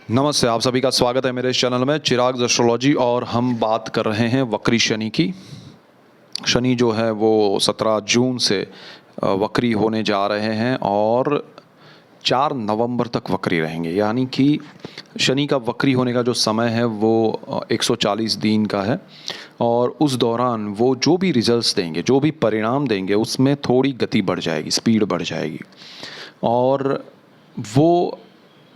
नमस्ते, आप सभी का स्वागत है मेरे इस चैनल में चिराग एस्ट्रोलॉजी। और हम बात कर रहे हैं वक्री शनि की। शनि जो है वो 17 जून से वक्री होने जा रहे हैं और 4 नवंबर तक वक्री रहेंगे। यानी कि शनि का वक्री होने का जो समय है वो 140 दिन का है और उस दौरान वो जो भी रिजल्ट्स देंगे, जो भी परिणाम देंगे, उसमें थोड़ी गति बढ़ जाएगी, स्पीड बढ़ जाएगी और वो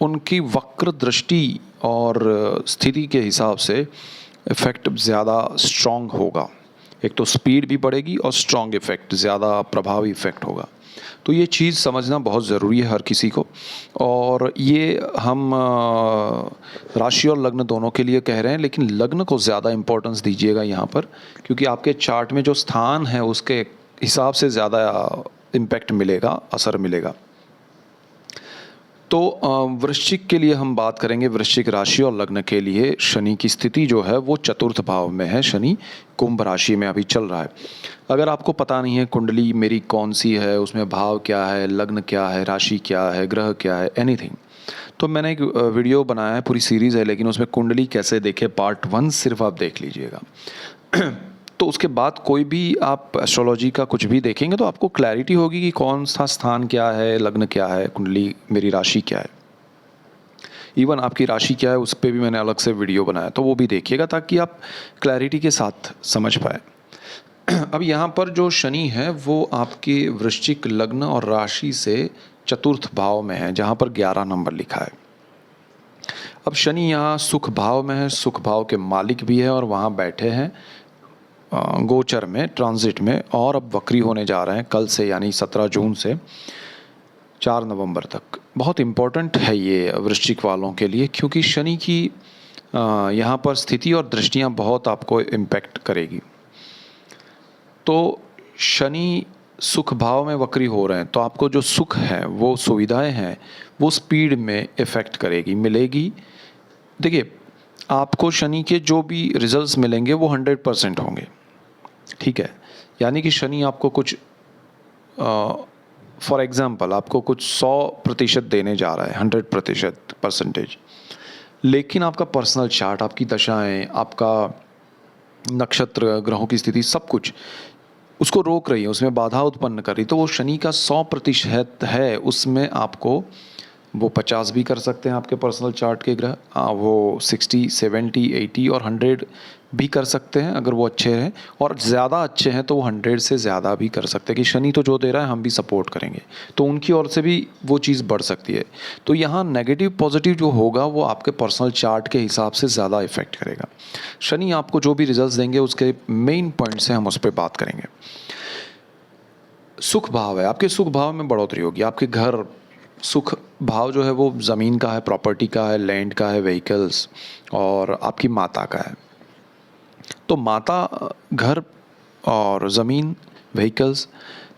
उनकी वक्र दृष्टि और स्थिति के हिसाब से इफ़ेक्ट ज़्यादा स्ट्रॉन्ग होगा। एक तो स्पीड भी बढ़ेगी और स्ट्रॉन्ग इफ़ेक्ट, ज़्यादा प्रभावी इफ़ेक्ट होगा। तो ये चीज़ समझना बहुत ज़रूरी है हर किसी को। और ये हम राशि और लग्न दोनों के लिए कह रहे हैं, लेकिन लग्न को ज़्यादा इम्पोर्टेंस दीजिएगा यहाँ पर, क्योंकि आपके चार्ट में जो स्थान है उसके हिसाब से ज़्यादा इम्पैक्ट मिलेगा, असर मिलेगा। तो वृश्चिक के लिए हम बात करेंगे। वृश्चिक राशि और लग्न के लिए शनि की स्थिति जो है वो चतुर्थ भाव में है। शनि कुंभ राशि में अभी चल रहा है। अगर आपको पता नहीं है कुंडली मेरी कौन सी है, उसमें भाव क्या है, लग्न क्या है, राशि क्या है, ग्रह क्या है, एनीथिंग, तो मैंने एक वीडियो बनाया है, पूरी सीरीज़ है, लेकिन उसमें कुंडली कैसे देखे पार्ट 1 सिर्फ आप देख लीजिएगा। तो उसके बाद कोई भी आप एस्ट्रोलॉजी का कुछ भी देखेंगे तो आपको क्लैरिटी होगी कि कौन सा स्थान क्या है, लग्न क्या है, कुंडली मेरी राशि क्या है, इवन आपकी राशि क्या है उस पर भी मैंने अलग से वीडियो बनाया, तो वो भी देखिएगा ताकि आप क्लैरिटी के साथ समझ पाए। अब यहाँ पर जो शनि है वो आपके वृश्चिक लग्न और राशि से चतुर्थ भाव में है, जहाँ पर 11 नंबर लिखा है। अब शनि यहाँ सुख भाव में है, सुख भाव के मालिक भी है और वहाँ बैठे हैं गोचर में, ट्रांजिट में, और अब वक्री होने जा रहे हैं कल से, यानी 17 जून से 4 नवंबर तक। बहुत इम्पोर्टेंट है ये वृश्चिक वालों के लिए, क्योंकि शनि की यहाँ पर स्थिति और दृष्टियाँ बहुत आपको इम्पैक्ट करेगी। तो शनि सुख भाव में वक्री हो रहे हैं तो आपको जो सुख है, वो सुविधाएं हैं, वो स्पीड में इफ़ेक्ट करेगी, मिलेगी। देखिए, आपको शनि के जो भी रिजल्ट्स मिलेंगे वो 100% होंगे, ठीक है। यानी कि शनि आपको कुछ फॉर एग्जांपल आपको कुछ 100% देने जा रहा है, 100% परसेंटेज, लेकिन आपका पर्सनल चार्ट, आपकी दशाएं, आपका नक्षत्र, ग्रहों की स्थिति, सब कुछ उसको रोक रही है, उसमें बाधा उत्पन्न कर रही। तो वो शनि का 100% है, उसमें आपको वो 50 भी कर सकते हैं आपके पर्सनल चार्ट के ग्रह, वो 60, 70, 80 और 100 भी कर सकते हैं अगर वो अच्छे हैं, और ज़्यादा अच्छे हैं तो वो 100 से ज़्यादा भी कर सकते हैं कि शनि तो जो दे रहा है हम भी सपोर्ट करेंगे, तो उनकी ओर से भी वो चीज़ बढ़ सकती है। तो यहाँ नेगेटिव पॉजिटिव जो होगा वो आपके पर्सनल चार्ट के हिसाब से ज़्यादा इफेक्ट करेगा। शनि आपको जो भी रिजल्ट देंगे उसके मेन पॉइंट से हम उस पर बात करेंगे। सुख भाव है, आपके सुख भाव में बढ़ोतरी होगी। आपके घर, सुख भाव जो है वो ज़मीन का है, प्रॉपर्टी का है, लैंड का है, व्हीकल्स, और आपकी माता का है। तो माता, घर और ज़मीन, व्हीकल्स,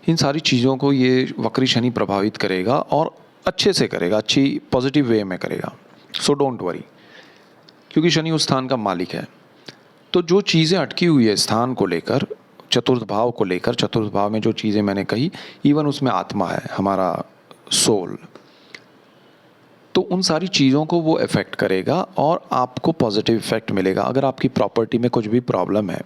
इन सारी चीज़ों को ये वक्री शनि प्रभावित करेगा और अच्छे से करेगा, अच्छी पॉजिटिव वे में करेगा। सो डोंट वरी, क्योंकि शनि उस स्थान का मालिक है। तो जो चीज़ें अटकी हुई है स्थान को लेकर, चतुर्थ भाव को लेकर, चतुर्थ भाव में जो चीज़ें मैंने कही, इवन उसमें आत्मा है, हमारा सोल, तो उन सारी चीज़ों को वो इफ़ेक्ट करेगा और आपको पॉजिटिव इफ़ेक्ट मिलेगा। अगर आपकी प्रॉपर्टी में कुछ भी प्रॉब्लम है,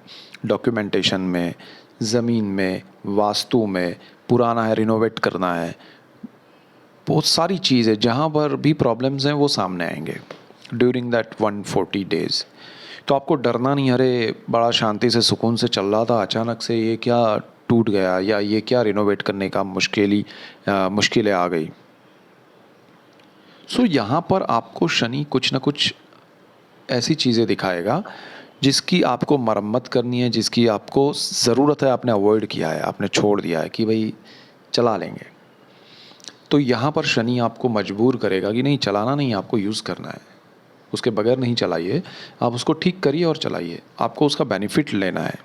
डॉक्यूमेंटेशन में, ज़मीन में, वास्तु में, पुराना है, रिनोवेट करना है, बहुत सारी चीज़ें जहाँ पर भी प्रॉब्लम्स हैं वो सामने आएंगे ड्यूरिंग दैट 140 डेज़। तो आपको डरना नहीं, अरे बड़ा शांति से सुकून से चल रहा था, अचानक से ये क्या टूट गया, या ये क्या रिनोवेट करने का मुश्किलें आ गई। सो यहाँ पर आपको शनि कुछ ना कुछ ऐसी चीज़ें दिखाएगा जिसकी आपको मरम्मत करनी है, जिसकी आपको ज़रूरत है, आपने अवॉइड किया है, आपने छोड़ दिया है कि भाई चला लेंगे। तो यहाँ पर शनि आपको मजबूर करेगा कि नहीं, चलाना नहीं, आपको यूज़ करना है, उसके बगैर नहीं चलाइए, आप उसको ठीक करिए और चलाइए, आपको उसका बेनिफिट लेना है,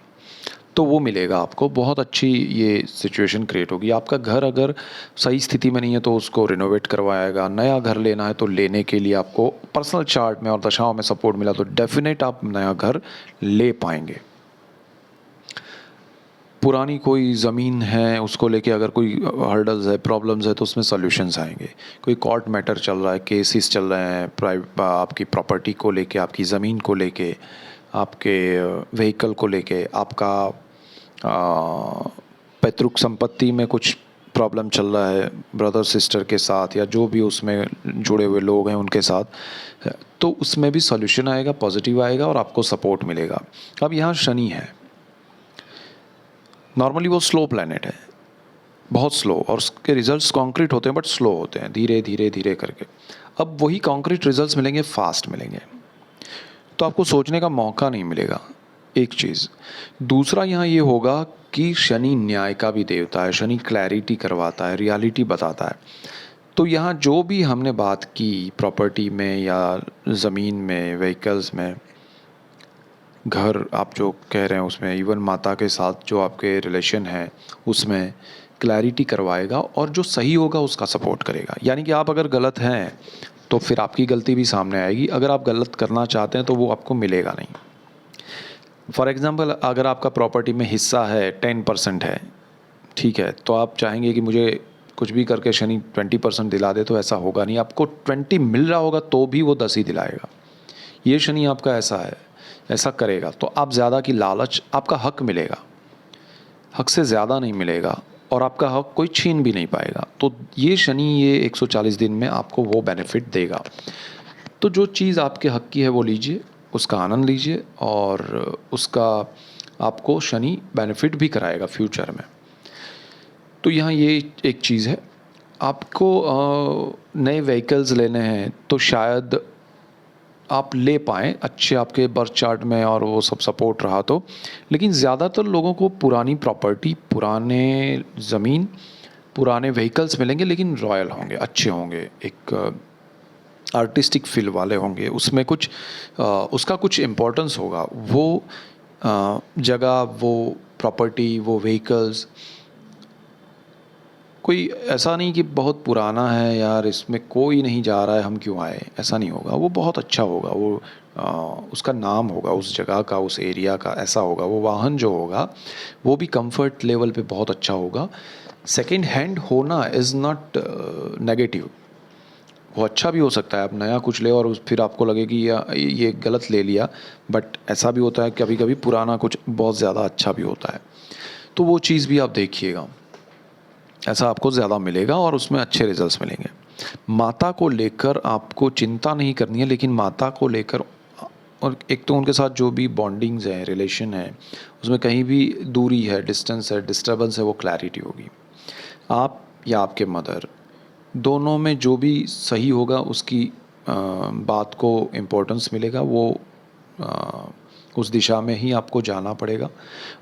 तो वो मिलेगा आपको। बहुत अच्छी ये सिचुएशन क्रिएट होगी। आपका घर अगर सही स्थिति में नहीं है तो उसको रिनोवेट करवाएगा। नया घर लेना है तो लेने के लिए आपको पर्सनल चार्ट में और दशाओं में सपोर्ट मिला तो डेफिनेट आप नया घर ले पाएंगे। पुरानी कोई ज़मीन है उसको लेके अगर कोई हर्डल्स है, प्रॉब्लम्स है, तो उसमें सॉल्यूशंस आएंगे। कोई कोर्ट मैटर चल रहा है, केसेस चल रहे हैं आपकी प्रॉपर्टी को लेके, आपकी ज़मीन को लेके, आपके व्हीकल को लेके, आपका पैतृक संपत्ति में कुछ प्रॉब्लम चल रहा है ब्रदर सिस्टर के साथ, या जो भी उसमें जुड़े हुए लोग हैं उनके साथ, तो उसमें भी सॉल्यूशन आएगा, पॉजिटिव आएगा और आपको सपोर्ट मिलेगा। अब यहाँ शनि है, नॉर्मली वो स्लो प्लैनेट है, बहुत स्लो, और उसके रिजल्ट्स कॉन्क्रीट होते हैं बट स्लो होते हैं, धीरे धीरे धीरे करके। अब वही कॉन्क्रीट रिजल्ट्स मिलेंगे, फास्ट मिलेंगे, तो आपको सोचने का मौका नहीं मिलेगा, एक चीज़। दूसरा यहाँ ये होगा कि शनि न्याय का भी देवता है, शनि क्लैरिटी करवाता है, रियलिटी बताता है। तो यहाँ जो भी हमने बात की प्रॉपर्टी में या ज़मीन में, व्हीकल्स में, घर आप जो कह रहे हैं उसमें, इवन माता के साथ जो आपके रिलेशन है उसमें क्लैरिटी करवाएगा, और जो सही होगा उसका सपोर्ट करेगा। यानी कि आप अगर गलत हैं तो फिर आपकी गलती भी सामने आएगी, अगर आप गलत करना चाहते हैं तो वो आपको मिलेगा नहीं। फॉर एग्ज़ाम्पल, अगर आपका प्रॉपर्टी में हिस्सा है 10% है, ठीक है, तो आप चाहेंगे कि मुझे कुछ भी करके शनि 20% दिला दे, तो ऐसा होगा नहीं। आपको 20 मिल रहा होगा तो भी वो 10 ही दिलाएगा। ये शनि आपका ऐसा है, ऐसा करेगा, तो आप ज़्यादा की लालच, आपका हक मिलेगा, हक से ज़्यादा नहीं मिलेगा, और आपका हक कोई छीन भी नहीं पाएगा। तो ये शनि ये 140 दिन में आपको वो बेनिफिट देगा। तो जो चीज़ आपके हक की है वो लीजिए, उसका आनंद लीजिए, और उसका आपको शनि बेनिफिट भी कराएगा फ्यूचर में। तो यहाँ ये एक चीज़ है। आपको नए व्हीकल्स लेने हैं तो शायद आप ले पाएँ, अच्छे आपके बर्थ चार्ट में और वो सब सपोर्ट रहा तो। लेकिन ज़्यादातर लोगों को पुरानी प्रॉपर्टी, पुराने ज़मीन, पुराने व्हीकल्स मिलेंगे, लेकिन रॉयल होंगे, अच्छे होंगे, एक आर्टिस्टिक फील वाले होंगे, उसमें कुछ उसका कुछ इम्पोर्टेंस होगा। वो जगह, वो प्रॉपर्टी, वो व्हीकल्स, कोई ऐसा नहीं कि बहुत पुराना है यार, इसमें कोई नहीं जा रहा है, हम क्यों आए, ऐसा नहीं होगा। वो बहुत अच्छा होगा, वो उसका नाम होगा उस जगह का, उस एरिया का, ऐसा होगा। वो वाहन जो होगा वो भी कंफर्ट लेवल पे बहुत अच्छा होगा। सेकंड हैंड होना इज़ नॉट नेगेटिव, वो अच्छा भी हो सकता है। आप नया कुछ ले और फिर आपको लगे कि ये गलत ले लिया, बट ऐसा भी होता है कभी कभी पुराना कुछ बहुत ज़्यादा अच्छा भी होता है। तो वो चीज़ भी आप देखिएगा, ऐसा आपको ज़्यादा मिलेगा और उसमें अच्छे रिजल्ट्स मिलेंगे। माता को लेकर आपको चिंता नहीं करनी है, लेकिन माता को लेकर, और एक तो उनके साथ जो भी बॉन्डिंग्स हैं, रिलेशन है, उसमें कहीं भी दूरी है, डिस्टेंस है, डिस्टर्बेंस है, वो क्लैरिटी होगी। आप या आपके मदर, दोनों में जो भी सही होगा उसकी बात को इम्पोर्टेंस मिलेगा। वो उस दिशा में ही आपको जाना पड़ेगा,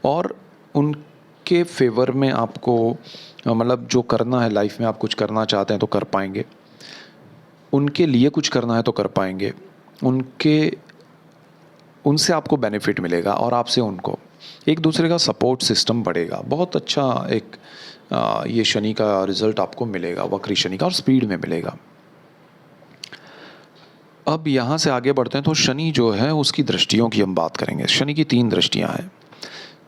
और उनके फेवर में आपको मतलब जो करना है लाइफ में, आप कुछ करना चाहते हैं तो कर पाएंगे, उनके लिए कुछ करना है तो कर पाएंगे, उनसे आपको बेनिफिट मिलेगा, और आपसे उनको एक दूसरे का सपोर्ट सिस्टम बढ़ेगा। बहुत अच्छा एक ये शनि का रिजल्ट आपको मिलेगा, वक्री शनि का, और स्पीड में मिलेगा। अब यहाँ से आगे बढ़ते हैं, तो शनि जो है उसकी दृष्टियों की हम बात करेंगे। शनि की 3 दृष्टियाँ हैं।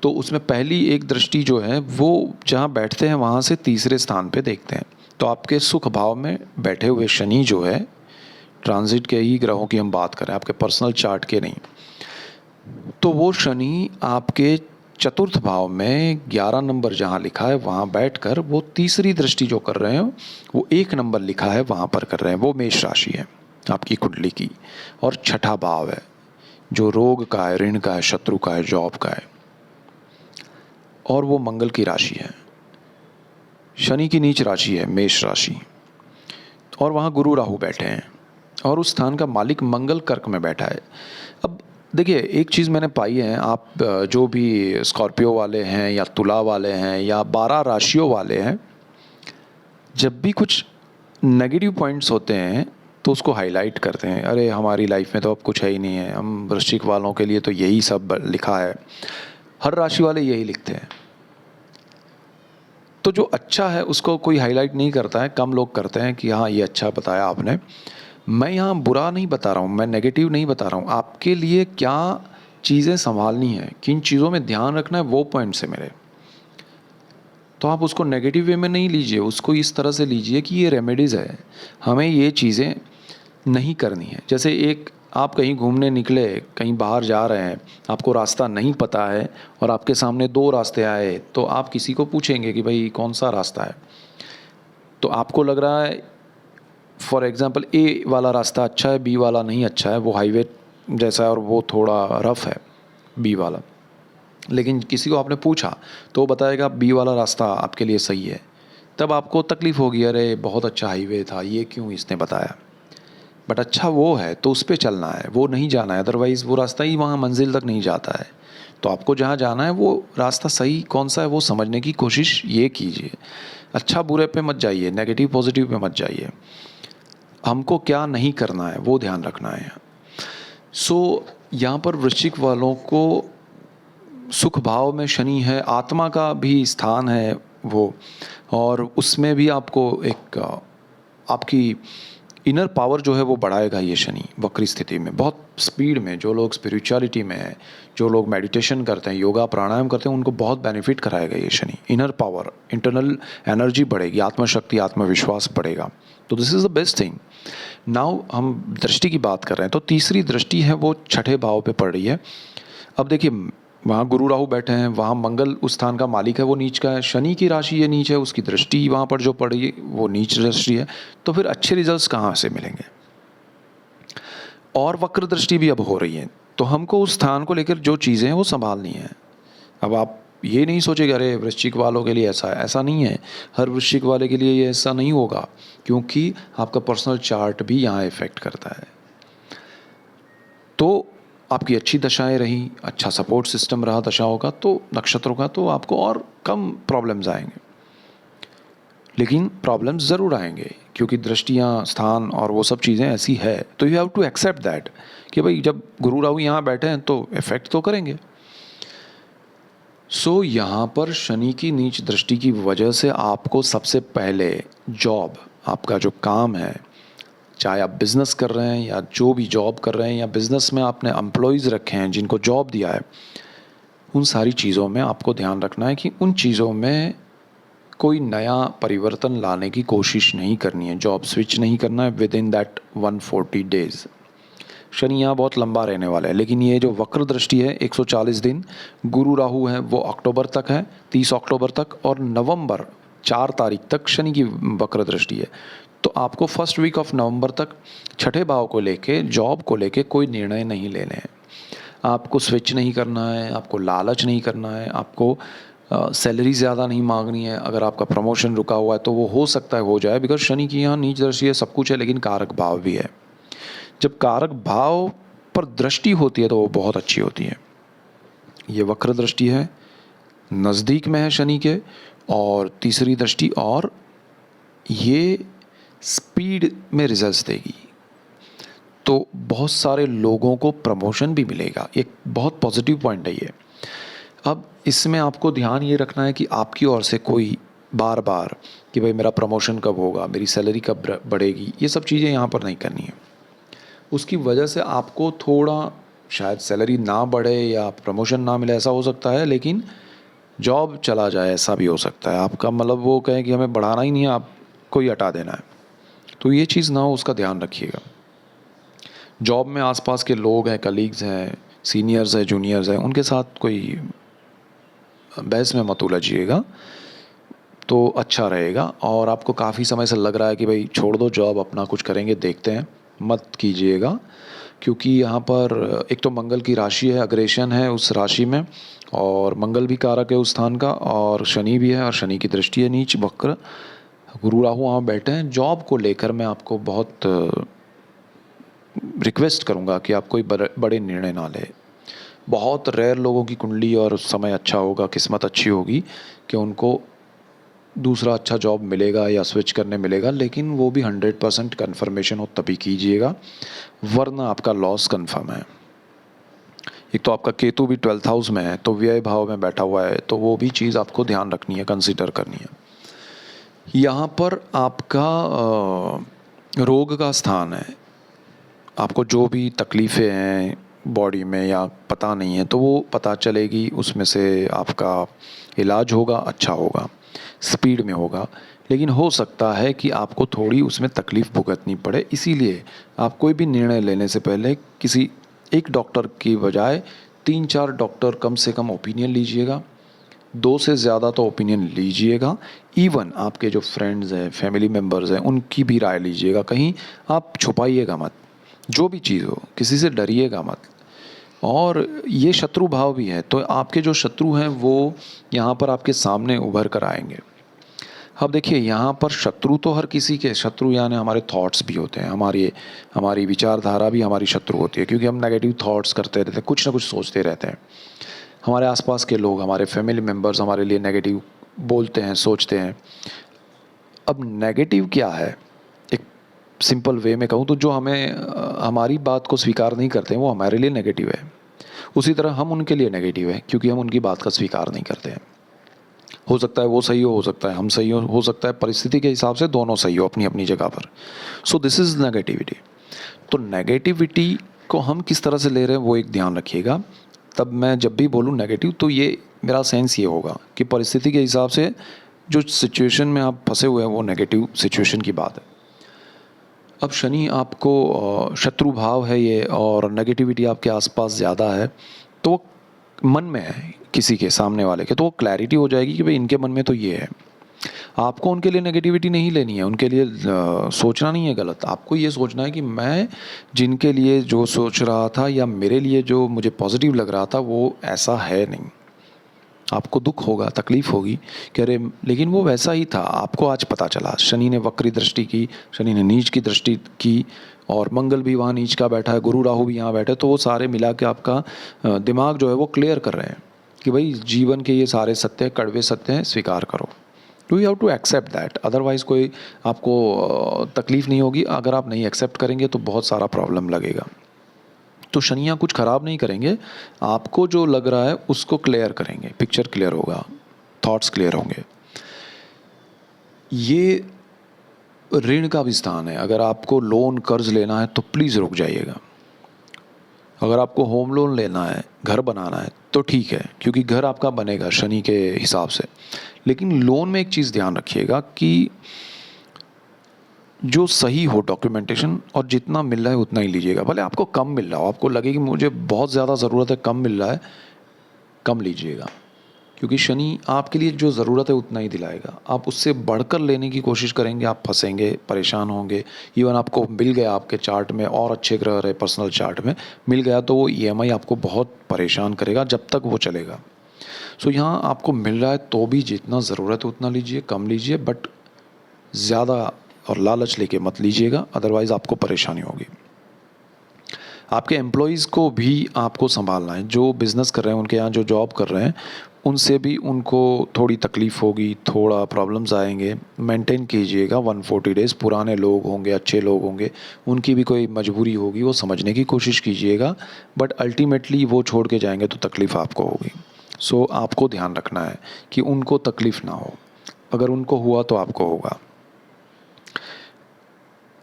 तो उसमें पहली एक दृष्टि जो है वो जहाँ बैठते हैं वहाँ से तीसरे स्थान पे देखते हैं। तो आपके सुख भाव में बैठे हुए शनि जो है, ट्रांजिट के ही ग्रहों की हम बात करें, आपके पर्सनल चार्ट के नहीं, तो वो शनि आपके चतुर्थ भाव में 11 नंबर जहाँ लिखा है वहाँ बैठकर वो तीसरी दृष्टि जो कर रहे हैं, वो 1 नंबर लिखा है वहाँ पर कर रहे हैं। वो मेष राशि है आपकी कुंडली की, और छठा भाव है जो रोग का है, ऋण का है, शत्रु का है, जॉब का है, और वो मंगल की राशि है। शनि की नीच राशि है मेष राशि, और वहाँ गुरु राहु बैठे हैं, और उस स्थान का मालिक मंगल कर्क में बैठा है। अब देखिए, एक चीज़ मैंने पाई है, आप जो भी स्कॉर्पियो वाले हैं या तुला वाले हैं या 12 राशियों वाले हैं, जब भी कुछ नेगेटिव पॉइंट्स होते हैं तो उसको हाईलाइट करते हैं। अरे हमारी लाइफ में तो अब कुछ है ही नहीं है, हम वृश्चिक वालों के लिए तो यही सब लिखा है। हर राशि वाले यही लिखते हैं। तो जो अच्छा है उसको कोई हाईलाइट नहीं करता है, कम लोग करते हैं कि हाँ ये अच्छा बताया आपने। मैं यहाँ बुरा नहीं बता रहा हूँ, मैं नेगेटिव नहीं बता रहा हूँ। आपके लिए क्या चीज़ें संभालनी है, किन चीज़ों में ध्यान रखना है, वो पॉइंट से मेरे। तो आप उसको नेगेटिव वे में नहीं लीजिए, उसको इस तरह से लीजिए कि ये रेमेडीज़ है, हमें ये चीज़ें नहीं करनी है। जैसे एक आप कहीं घूमने निकले, कहीं बाहर जा रहे हैं, आपको रास्ता नहीं पता है और आपके सामने 2 रास्ते आए, तो आप किसी को पूछेंगे कि भाई कौन सा रास्ता है? तो आपको लग रहा है फॉर एग्ज़ाम्पल ए वाला रास्ता अच्छा है, बी वाला नहीं अच्छा है, वो हाईवे जैसा है और वो थोड़ा रफ़ है बी वाला। लेकिन किसी को आपने पूछा तो वो बताएगा बी वाला रास्ता आपके लिए सही है। तब आपको तकलीफ़ होगी, अरे बहुत अच्छा हाईवे था, ये क्यों इसने बताया? बट अच्छा वो है तो उस पे चलना है, वो नहीं जाना है, अदरवाइज़ वो रास्ता ही वहाँ मंज़िल तक नहीं जाता है। तो आपको जहाँ जाना है वो रास्ता सही कौन सा है वो समझने की कोशिश ये कीजिए। अच्छा बुरे पे मत जाइए, नेगेटिव पॉजिटिव पे मत जाइए। हमको क्या नहीं करना है वो ध्यान रखना है। सो यहाँ पर वृश्चिक वालों को सुख भाव में शनि है, आत्मा का भी स्थान है वो, और उसमें भी आपको एक आपकी इनर पावर जो है वो बढ़ाएगा ये शनि वक्री स्थिति में बहुत स्पीड में। जो लोग स्पिरिचुअलिटी में है, जो लोग मेडिटेशन करते हैं, योगा प्राणायाम करते हैं, उनको बहुत बेनिफिट कराएगा ये Shani. Inner power, internal energy बढ़ेगी, आत्मशक्ति, आत्मविश्वास बढ़ेगा। तो this is the best thing. Now हम दृष्टि की बात कर रहे हैं, तो तीसरी दृष्टि है वो छठे भाव पे पड़ रही है। अब देखिए वहाँ गुरु राहु बैठे हैं, वहाँ मंगल उस स्थान का मालिक है, वो नीच का है, शनि की राशि ये नीच है, उसकी दृष्टि वहाँ पर जो पड़ रही है वो नीच दृष्टि है। तो फिर अच्छे रिजल्ट्स कहाँ से मिलेंगे? और वक्र दृष्टि भी अब हो रही है, तो हमको उस स्थान को लेकर जो चीज़ें हैं वो संभालनी है। अब आप ये नहीं सोचेंगे अरे वृश्चिक वालों के लिए ऐसा है, ऐसा नहीं है। हर वृश्चिक वाले के लिए ये ऐसा नहीं होगा, क्योंकि आपका पर्सनल चार्ट भी यहाँ इफेक्ट करता है। तो आपकी अच्छी दशाएं रही, अच्छा सपोर्ट सिस्टम रहा दशाओं का, तो नक्षत्रों का, तो आपको और कम प्रॉब्लम्स आएंगे। लेकिन प्रॉब्लम्स ज़रूर आएंगे क्योंकि दृष्टियाँ, स्थान और वो सब चीज़ें ऐसी है। तो you have to accept that कि भाई जब गुरु राहु यहाँ बैठे हैं तो इफेक्ट तो करेंगे। सो यहाँ पर शनि की नीच दृष्टि की वजह से आपको सबसे पहले जॉब, आपका जो काम है, चाहे आप बिज़नेस कर रहे हैं या जो भी जॉब कर रहे हैं या बिज़नेस में आपने एम्प्लॉयज़ रखे हैं जिनको जॉब दिया है, उन सारी चीज़ों में आपको ध्यान रखना है कि उन चीज़ों में कोई नया परिवर्तन लाने की कोशिश नहीं करनी है, जॉब स्विच नहीं करना है with in that 140 days. Shani यहाँ बहुत लंबा रहने वाला है, लेकिन ये जो वक्र दृष्टि है 140 दिन, गुरु राहु है वो अक्टूबर तक है, 30 अक्टूबर तक, और नवंबर 4 तारीख तक शनि की वक्र दृष्टि है। तो आपको फर्स्ट वीक ऑफ नवंबर तक छठे भाव को लेके, जॉब को लेके कोई निर्णय नहीं लेने हैं। आपको स्विच नहीं करना है, आपको लालच नहीं करना है, आपको सैलरी ज़्यादा नहीं मांगनी है। अगर आपका प्रमोशन रुका हुआ है तो वो हो सकता है हो जाए, बिकॉज शनि की यहाँ नीच दृष्टि है, सब कुछ है, लेकिन कारक भाव भी है। जब कारक भाव पर दृष्टि होती है तो वो बहुत अच्छी होती है। ये वक्र दृष्टि है, नज़दीक में है शनि के, और तीसरी दृष्टि, और ये स्पीड में रिजल्ट्स देगी। तो बहुत सारे लोगों को प्रमोशन भी मिलेगा, एक बहुत पॉजिटिव पॉइंट है ये। अब इसमें आपको ध्यान ये रखना है कि आपकी ओर से कोई बार बार कि भाई मेरा प्रमोशन कब होगा, मेरी सैलरी कब बढ़ेगी, ये सब चीज़ें यहाँ पर नहीं करनी है। उसकी वजह से आपको थोड़ा शायद सैलरी ना बढ़े या प्रमोशन ना मिले, ऐसा हो सकता है, लेकिन जॉब चला जाए ऐसा भी हो सकता है। आपका मतलब वो कहें कि हमें बढ़ाना ही नहीं है, आपको ही हटा देना है, तो ये चीज़ ना हो, उसका ध्यान रखिएगा। जॉब में आसपास के लोग हैं, कलीग्स हैं, सीनियर्स हैं, जूनियर्स हैं, उनके साथ कोई बहस में मत उलझिएगा तो अच्छा रहेगा। और आपको काफ़ी समय से लग रहा है कि भाई छोड़ दो जॉब, अपना कुछ करेंगे, देखते हैं, मत कीजिएगा, क्योंकि यहाँ पर एक तो मंगल की राशि है, अग्रेशन है उस राशि में, और मंगल भी कारक है उस स्थान का, और शनि भी है, और शनि की दृष्टि है नीच वक्र, गुरु राहु वहाँ बैठे हैं। जॉब को लेकर मैं आपको बहुत रिक्वेस्ट करूँगा कि आप कोई बड़े निर्णय ना लें। बहुत रेयर लोगों की कुंडली और समय अच्छा होगा, किस्मत अच्छी होगी कि उनको दूसरा अच्छा जॉब मिलेगा या स्विच करने मिलेगा, लेकिन वो भी 100% कन्फर्मेशन हो तभी कीजिएगा, वरना आपका लॉस कन्फर्म है। एक तो आपका केतु भी 12th हाउस में है, तो व्यय भाव में बैठा हुआ है, तो वो भी चीज़ आपको ध्यान रखनी है, कंसिडर करनी है। यहाँ पर आपका रोग का स्थान है, आपको जो भी तकलीफ़ें हैं, बॉडी में या पता नहीं है, तो वो पता चलेगी, उसमें से आपका इलाज होगा, अच्छा होगा, स्पीड में होगा। लेकिन हो सकता है कि आपको थोड़ी उसमें तकलीफ़ भुगतनी पड़े, इसीलिए आप कोई भी निर्णय लेने से पहले किसी एक डॉक्टर की बजाय 3-4 डॉक्टर कम से कम ओपिनियन लीजिएगा, 2 से ज़्यादा तो ओपिनियन लीजिएगा। इवन आपके जो फ्रेंड्स हैं, फैमिली मेम्बर्स हैं, उनकी भी राय लीजिएगा। कहीं आप छुपाइएगा मत, जो भी चीज़ हो, किसी से डरिएगा मत। और ये शत्रु भाव भी है, तो आपके जो शत्रु हैं वो यहाँ पर आपके सामने उभर कर आएंगे। अब देखिए, यहाँ पर शत्रु तो हर किसी के, शत्रु यानी हमारे थॉट्स भी होते हैं, हमारी हमारी विचारधारा भी हमारी शत्रु होती है, क्योंकि हम नेगेटिव थॉट्स करते रहते हैं, कुछ ना कुछ सोचते रहते हैं। हमारे आसपास के लोग, हमारे फैमिली मेम्बर्स हमारे लिए नेगेटिव बोलते हैं, सोचते हैं। अब नेगेटिव क्या है, एक सिंपल वे में कहूँ तो जो हमें हमारी बात को स्वीकार नहीं करते हैं वो हमारे लिए नेगेटिव है। उसी तरह हम उनके लिए नेगेटिव है, क्योंकि हम उनकी बात का स्वीकार नहीं करते हैं। हो सकता है वो सही हो सकता है हम सही हो सकता है परिस्थिति के हिसाब से दोनों सही हो अपनी अपनी जगह पर। So this is negativity. तो नेगेटिविटी को हम किस तरह से ले रहे हैं वो एक ध्यान रखिएगा। तब मैं जब भी बोलूँ नेगेटिव, तो ये मेरा सेंस ये होगा कि परिस्थिति के हिसाब से जो सिचुएशन में आप फंसे हुए हैं वो नेगेटिव सिचुएशन की बात है। अब शनि आपको शत्रु भाव है ये, और नेगेटिविटी आपके आसपास ज़्यादा है, तो वो मन में है किसी के सामने वाले के, तो वो क्लैरिटी हो जाएगी कि भाई इनके मन में तो ये है। आपको उनके लिए नेगेटिविटी नहीं लेनी है, उनके लिए सोचना नहीं है गलत। आपको ये सोचना है कि मैं जिनके लिए जो सोच रहा था या मेरे लिए जो मुझे पॉजिटिव लग रहा था वो ऐसा है नहीं। आपको दुख होगा, तकलीफ़ होगी कि अरे, लेकिन वो वैसा ही था। आपको आज पता चला, शनि ने वक्री दृष्टि की, शनि ने नीच की दृष्टि की, और मंगल भी वहाँ नीच का बैठा है, गुरु राहु भी यहाँ बैठे, तो वो सारे मिला के आपका दिमाग जो है वो क्लियर कर रहे हैं कि भाई जीवन के ये सारे सत्य, कड़वे सत्य हैं, स्वीकार करो। You have to accept that, otherwise कोई आपको तकलीफ़ नहीं होगी। अगर आप नहीं एक्सेप्ट करेंगे तो बहुत सारा प्रॉब्लम लगेगा। तो शनियाँ कुछ ख़राब नहीं करेंगे, आपको जो लग रहा है उसको क्लियर करेंगे, पिक्चर क्लियर होगा, थॉट्स क्लियर होंगे। ये ऋण का भी स्थान है। अगर आपको लोन कर्ज लेना है तो प्लीज़ रुक जाइएगा। अगर आपको होम लोन लेना है, घर बनाना है, तो ठीक है, क्योंकि घर आपका बनेगा शनि के हिसाब से। लेकिन लोन में एक चीज़ ध्यान रखिएगा कि जो सही हो डॉक्यूमेंटेशन, और जितना मिल रहा है उतना ही लीजिएगा। भले आपको कम मिल रहा हो, आपको लगे कि मुझे बहुत ज़्यादा ज़रूरत है, कम मिल रहा है, कम लीजिएगा, क्योंकि शनि आपके लिए जो ज़रूरत है उतना ही दिलाएगा। आप उससे बढ़कर लेने की कोशिश करेंगे, आप फंसेंगे, परेशान होंगे। इवन आपको मिल गया, आपके चार्ट में और अच्छे ग्रह रहे, पर्सनल चार्ट में मिल गया, तो वो ईएमआई आपको बहुत परेशान करेगा जब तक वो चलेगा। सो यहाँ आपको मिल रहा है तो भी जितना ज़रूरत है उतना लीजिए, कम लीजिए, बट ज़्यादा और लालच लेके मत लीजिएगा, अदरवाइज़ आपको परेशानी होगी। आपके एम्प्लॉयज़ को भी आपको संभालना है, जो बिज़नेस कर रहे हैं, उनके यहाँ जो जॉब कर रहे हैं, उनसे भी उनको थोड़ी तकलीफ़ होगी, थोड़ा प्रॉब्लम्स आएंगे। मेंटेन कीजिएगा 140 डेज़। पुराने लोग होंगे, अच्छे लोग होंगे, उनकी भी कोई मजबूरी होगी, वो समझने की कोशिश कीजिएगा, बट अल्टीमेटली वो छोड़ के जाएंगे तो तकलीफ़ आपको होगी। सो आपको ध्यान रखना है कि उनको तकलीफ़ ना हो, अगर उनको हुआ तो आपको होगा।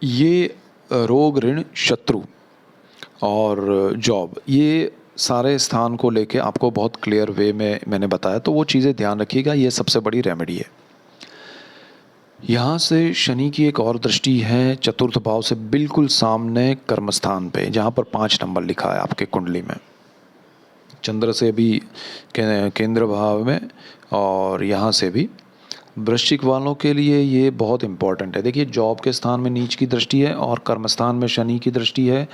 ये रोग, ऋण, शत्रु और जॉब, ये सारे स्थान को लेके आपको बहुत क्लियर वे में मैंने बताया, तो वो चीज़ें ध्यान रखिएगा, ये सबसे बड़ी रेमेडी है। यहाँ से शनि की एक और दृष्टि है चतुर्थ भाव से बिल्कुल सामने कर्मस्थान पे, जहाँ पर 5 नंबर लिखा है आपके कुंडली में, चंद्र से भी केंद्र भाव में, और यहाँ से भी। वृश्चिक वालों के लिए ये बहुत इम्पॉर्टेंट है। देखिए, जॉब के स्थान में नीच की दृष्टि है और कर्मस्थान में शनि की दृष्टि है,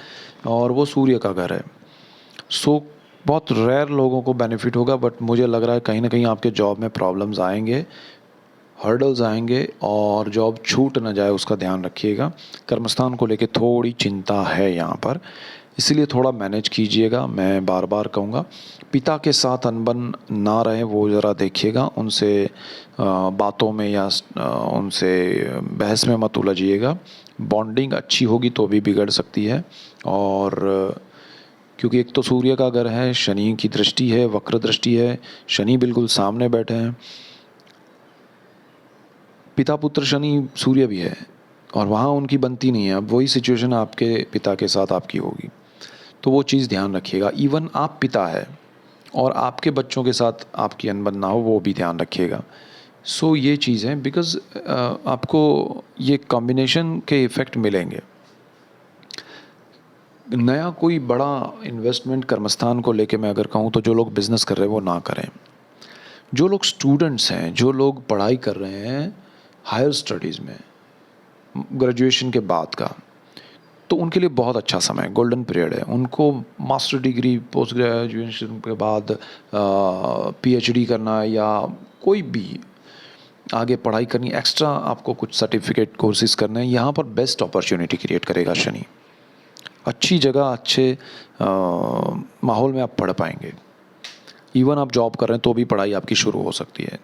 और वो सूर्य का घर है। सो बहुत रेयर लोगों को बेनिफिट होगा, बट मुझे लग रहा है कहीं ना कहीं आपके जॉब में प्रॉब्लम्स आएंगे, हर्डल्स आएंगे, और जॉब छूट ना जाए उसका ध्यान रखिएगा। कर्मस्थान को लेके थोड़ी चिंता है यहाँ पर, इसलिए थोड़ा मैनेज कीजिएगा। मैं बार बार कहूँगा, पिता के साथ अनबन ना रहे वो ज़रा देखिएगा, उनसे बातों में या उनसे बहस में मत उलझिएगा। बॉन्डिंग अच्छी होगी तो भी बिगड़ सकती है, और क्योंकि एक तो सूर्य का घर है, शनि की दृष्टि है, वक्र दृष्टि है, शनि बिल्कुल सामने बैठे हैं, पिता पुत्र शनि सूर्य भी है, और वहाँ उनकी बनती नहीं है। अब वही सिचुएशन आपके पिता के साथ आपकी होगी, तो वो चीज़ ध्यान रखिएगा। इवन आप पिता है और आपके बच्चों के साथ आपकी अनबन ना हो, वो भी ध्यान रखिएगा। सो ये चीज़ है, बिकॉज़ आपको ये कॉम्बिनेशन के इफ़ेक्ट मिलेंगे। नया कोई बड़ा इन्वेस्टमेंट कर्मस्थान को लेके मैं अगर कहूँ तो जो लोग बिज़नेस कर रहे हैं वो ना करें। जो लोग स्टूडेंट्स हैं, जो लोग पढ़ाई कर रहे हैं हायर स्टडीज़ में, ग्रेजुएशन के बाद का, तो उनके लिए बहुत अच्छा समय है, गोल्डन पीरियड है। उनको मास्टर डिग्री, पोस्ट ग्रेजुएशन के बाद पीएचडी करना या कोई भी आगे पढ़ाई करनी, एक्स्ट्रा आपको कुछ सर्टिफिकेट कोर्सेज़ करने हैं, यहाँ पर बेस्ट अपॉर्चुनिटी क्रिएट करेगा शनि। अच्छी जगह, अच्छे माहौल में आप पढ़ पाएंगे। इवन आप जॉब कर रहे हैं तो भी पढ़ाई आपकी शुरू हो सकती है।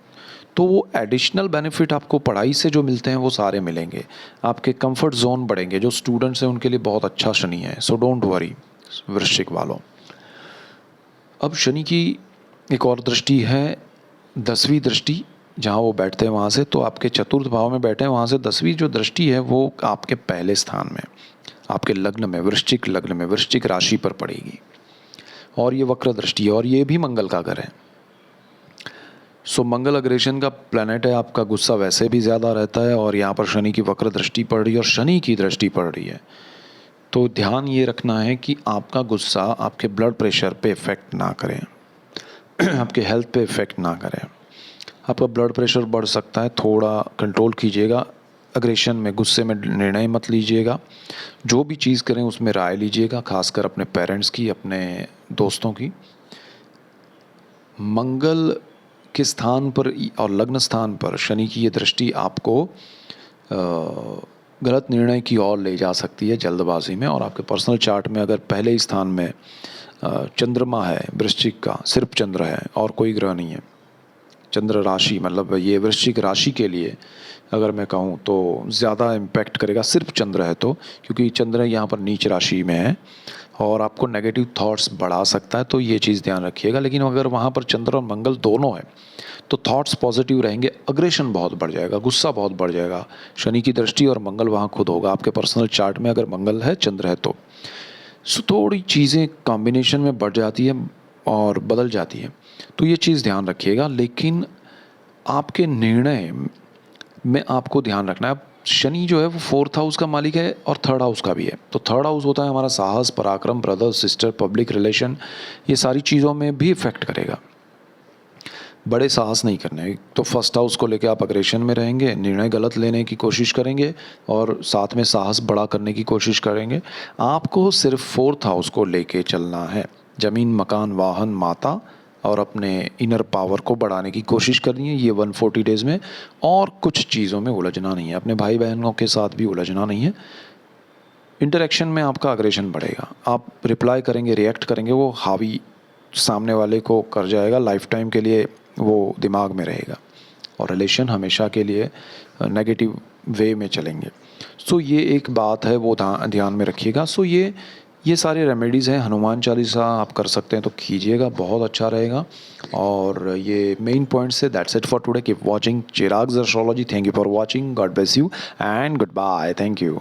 तो वो एडिशनल बेनिफिट आपको पढ़ाई से जो मिलते हैं वो सारे मिलेंगे। आपके कंफर्ट जोन बढ़ेंगे। जो स्टूडेंट्स हैं उनके लिए बहुत अच्छा शनि है। सो डोंट वरी वृश्चिक वालों। अब शनि की एक और दृष्टि है, 10वीं दृष्टि, जहाँ वो बैठते हैं वहाँ से, तो आपके चतुर्थ भाव में बैठे हैं, वहाँ से 10वीं जो दृष्टि है वो आपके पहले स्थान में, आपके लग्न में, वृश्चिक लग्न में, वृश्चिक राशि पर पड़ेगी। और ये वक्र दृष्टि है और ये भी मंगल का घर है। सो मंगल अग्रेशन का प्लैनेट है। आपका गुस्सा वैसे भी ज़्यादा रहता है और यहाँ पर शनि की वक्र दृष्टि पड़ रही है और शनि की दृष्टि पड़ रही है। तो ध्यान ये रखना है कि आपका गुस्सा आपके ब्लड प्रेशर पे इफ़ेक्ट ना करें, आपके हेल्थ पे इफ़ेक्ट ना करें। आपका ब्लड प्रेशर बढ़ सकता है, थोड़ा कंट्रोल कीजिएगा। अग्रेशन में, गुस्से में निर्णय मत लीजिएगा। जो भी चीज़ करें उसमें राय लीजिएगा, खासकर अपने पेरेंट्स की, अपने दोस्तों की। मंगल के स्थान पर और लग्न स्थान पर शनि की ये दृष्टि आपको गलत निर्णय की ओर ले जा सकती है जल्दबाजी में। और आपके पर्सनल चार्ट में अगर पहले ही स्थान में चंद्रमा है वृश्चिक का, सिर्फ चंद्र है और कोई ग्रह नहीं है, चंद्र राशि, मतलब ये वृश्चिक राशि के लिए अगर मैं कहूँ तो ज़्यादा इम्पैक्ट करेगा सिर्फ चंद्र है तो, क्योंकि चंद्र यहाँ पर नीच राशि में है और आपको नेगेटिव थॉट्स बढ़ा सकता है। तो ये चीज़ ध्यान रखिएगा। लेकिन अगर वहाँ पर चंद्र और मंगल दोनों है तो थॉट्स पॉजिटिव रहेंगे, अग्रेशन बहुत बढ़ जाएगा, गुस्सा बहुत बढ़ जाएगा। शनि की दृष्टि और मंगल वहाँ खुद होगा आपके पर्सनल चार्ट में, अगर मंगल है, चंद्र है तो। सो थोड़ी चीज़ें कॉम्बिनेशन में बढ़ जाती है और बदल जाती है, तो ये चीज़ ध्यान रखिएगा। लेकिन आपके निर्णय में आपको ध्यान रखना है। शनि जो है वो 4th हाउस का मालिक है और 3rd हाउस का भी है। तो 3rd हाउस होता है हमारा साहस, पराक्रम, ब्रदर सिस्टर, पब्लिक रिलेशन, ये सारी चीज़ों में भी इफ़ेक्ट करेगा। बड़े साहस नहीं करने हैं। तो 1st हाउस को लेके आप अग्रेशन में रहेंगे, निर्णय गलत लेने की कोशिश करेंगे और साथ में साहस बड़ा करने की कोशिश करेंगे। आपको सिर्फ 4th हाउस को लेके चलना है। ज़मीन, मकान, वाहन, माता और अपने इनर पावर को बढ़ाने की कोशिश करनी है ये 140 डेज़ में। और कुछ चीज़ों में उलझना नहीं है, अपने भाई बहनों के साथ भी उलझना नहीं है। इंटरेक्शन में आपका अग्रेशन बढ़ेगा, आप रिप्लाई करेंगे, रिएक्ट करेंगे, वो हावी सामने वाले को कर जाएगा, लाइफ टाइम के लिए वो दिमाग में रहेगा और रिलेशन हमेशा के लिए नेगेटिव वे में चलेंगे। सो ये एक बात है, वो ध्यान में रखिएगा। सो ये सारे रेमेडीज़ हैं। हनुमान चालीसा आप कर सकते हैं तो कीजिएगा, बहुत अच्छा रहेगा। और ये मेन पॉइंट्स है। That's it for today. Keep watching Chirag's astrology. Thank you for watching. God bless you and goodbye. Thank you.